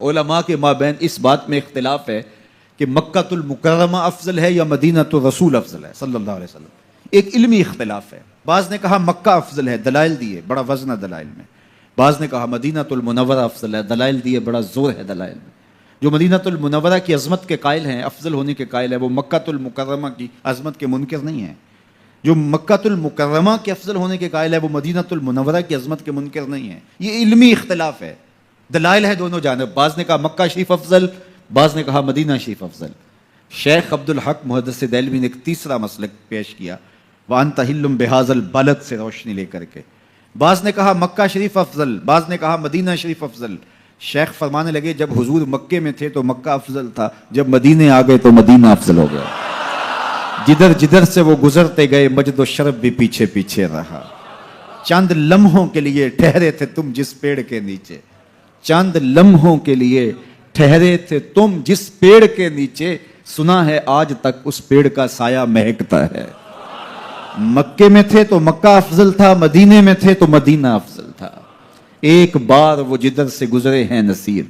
علماء کے مابین اس بات میں اختلاف ہے کہ مکہ المکرمہ افضل ہے یا مدینہ الرسول افضل ہے صلی اللہ علیہ وسلم. ایک علمی اختلاف ہے. بعض نے کہا مکہ افضل ہے، دلائل دیے، بڑا وزن ہے دلائل میں. بعض نے کہا مدینہ المنورہ افضل ہے، دلائل دیے، بڑا زور ہے دلائل میں. جو مدینہ المنورہ کی عظمت کے قائل ہیں، افضل ہونے کے قائل ہے، وہ مکہ المکرمہ کی عظمت کے منکر نہیں ہیں. جو مکہ المکرمہ کے افضل ہونے کے قائل ہے، وہ مدینہ المنورہ کی عظمت کے منکر نہیں ہیں. یہ علمی اختلاف ہے، دلائل ہے دونوں جانب. بعض نے کہا مکہ شریف افضل، بعض نے کہا مدینہ شریف افضل. شیخ عبد الحق محدث دہلوی نے ایک تیسرا مسلک پیش کیا، وَأَنْتَ حِلٌّ بِهَٰذَا الْبَلَدِ سے روشنی لے کر کے. بعض نے کہا مکہ شریف افضل، بعض نے کہا مدینہ شریف افضل. شیخ فرمانے لگے جب حضور مکے میں تھے تو مکہ افضل تھا، جب مدینے آ گئے تو مدینہ افضل ہو گیا. جدھر جدھر سے وہ گزرتے گئے مجد و شرف بھی پیچھے پیچھے رہا. چند لمحوں کے لیے ٹھہرے تھے تم جس پیڑ کے نیچے، چند لمحوں کے لیے ٹھہرے تھے تم جس پیڑ کے نیچے، سنا ہے آج تک اس پیڑ کا سایہ مہکتا ہے. مکے میں تھے تو مکہ افضل تھا، مدینے میں تھے تو مدینہ افضل تھا. ایک بار وہ جدھر سے گزرے ہیں نصیر،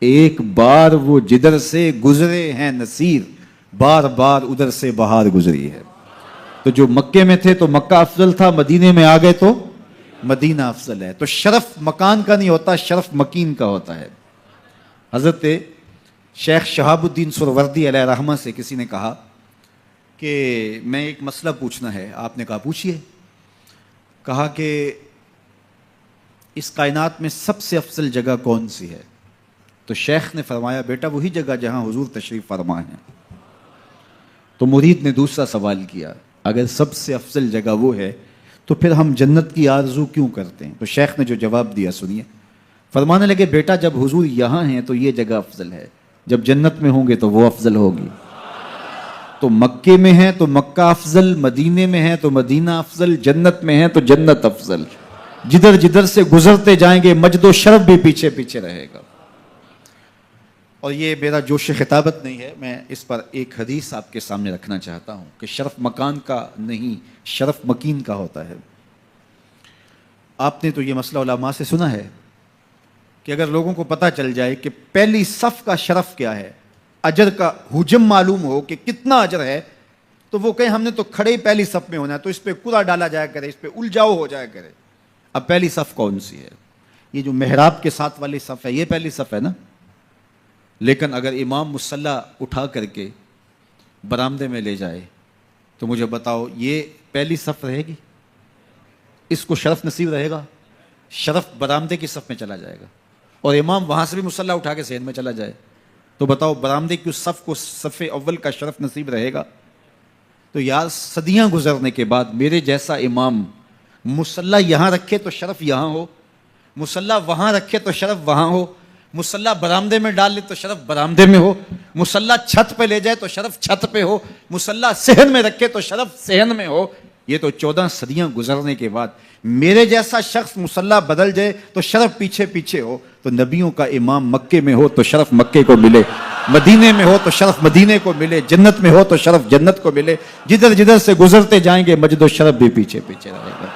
ایک بار وہ جدھر سے گزرے ہیں نصیر، بار بار ادھر سے بہار گزری ہے. تو جو مکے میں تھے تو مکہ افضل تھا، مدینے میں آ گئے تو مدینہ افضل ہے. تو شرف مکان کا نہیں ہوتا، شرف مکین کا ہوتا ہے. حضرت شیخ شہاب الدین سہروردی علیہ رحمہ سے کسی نے کہا کہ میں ایک مسئلہ پوچھنا ہے. آپ نے کہا پوچھئے. کہا کہ اس کائنات میں سب سے افضل جگہ کون سی ہے؟ تو شیخ نے فرمایا بیٹا وہی جگہ جہاں حضور تشریف فرما ہے. تو مرید نے دوسرا سوال کیا، اگر سب سے افضل جگہ وہ ہے تو پھر ہم جنت کی آرزو کیوں کرتے ہیں؟ تو شیخ نے جو جواب دیا سنیے. فرمانے لگے بیٹا جب حضور یہاں ہیں تو یہ جگہ افضل ہے، جب جنت میں ہوں گے تو وہ افضل ہوگی. تو مکے میں ہیں تو مکہ افضل، مدینے میں ہیں تو مدینہ افضل، جنت میں ہیں تو جنت افضل. جدھر جدھر سے گزرتے جائیں گے مجد و شرف بھی پیچھے پیچھے رہے گا. اور یہ میرا جوش خطابت نہیں ہے، میں اس پر ایک حدیث آپ کے سامنے رکھنا چاہتا ہوں کہ شرف مکان کا نہیں، شرف مکین کا ہوتا ہے. آپ نے تو یہ مسئلہ علماء سے سنا ہے کہ اگر لوگوں کو پتہ چل جائے کہ پہلی صف کا شرف کیا ہے، اجر کا حجم معلوم ہو کہ کتنا اجر ہے، تو وہ کہیں ہم نے تو کھڑے ہی پہلی صف میں ہونا ہے، تو اس پہ کوڑا ڈالا جایا کرے، اس پہ الجاؤ ہو جایا کرے. اب پہلی صف کون سی ہے؟ یہ جو محراب کے ساتھ والی صف ہے یہ پہلی صف ہے نا. لیکن اگر امام مصلی اٹھا کر کے برآمدے میں لے جائے تو مجھے بتاؤ یہ پہلی صف رہے گی؟ اس کو شرف نصیب رہے گا؟ شرف برآمدے کی صف میں چلا جائے گا. اور امام وہاں سے بھی مصلی اٹھا کے صحن میں چلا جائے تو بتاؤ برآمدے کی اس صف کو صف اول کا شرف نصیب رہے گا؟ تو یار صدیاں گزرنے کے بعد میرے جیسا امام مصلی یہاں رکھے تو شرف یہاں ہو، مصلی وہاں رکھے تو شرف وہاں ہو، مصلی برآمدے میں ڈال لے تو شرف برآمدے میں ہو، مصلی چھت پہ لے جائے تو شرف چھت پہ ہو، مصلی صحن میں رکھے تو شرف صحن میں ہو. یہ تو 14 صدیاں گزرنے کے بعد میرے جیسا شخص مصلی بدل جائے تو شرف پیچھے پیچھے ہو. تو نبیوں کا امام مکے میں ہو تو شرف مکے کو ملے، مدینے میں ہو تو شرف مدینے کو ملے، جنت میں ہو تو شرف جنت کو ملے. جدھر جدھر سے گزرتے جائیں گے مجد و شرف بھی پیچھے پیچھے رہے گا.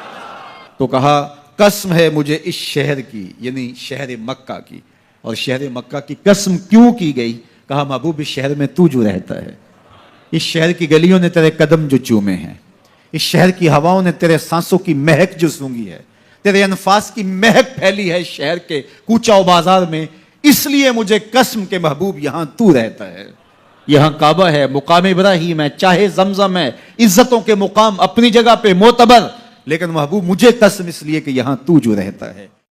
تو کہا قسم ہے مجھے اس شہر کی، یعنی شہر مکہ کی. اور شہر مکہ کی قسم کیوں کی گئی؟ کہا محبوب اس شہر میں تو جو رہتا ہے، اس شہر کی گلیوں نے تیرے قدم جو چومے ہیں، اس شہر کی ہواؤں نے تیرے سانسوں کی مہک جو سونگھی ہے، تیرے انفاس کی مہک پھیلی ہے شہر کے کوچہ و بازار میں، اس لیے مجھے قسم کے محبوب یہاں تو رہتا ہے. یہاں کعبہ ہے، مقام ابراہیم ہے، چاہے زمزم ہے، عزتوں کے مقام اپنی جگہ پہ معتبر، لیکن محبوب مجھے قسم اس لیے کہ یہاں تو جو رہتا ہے.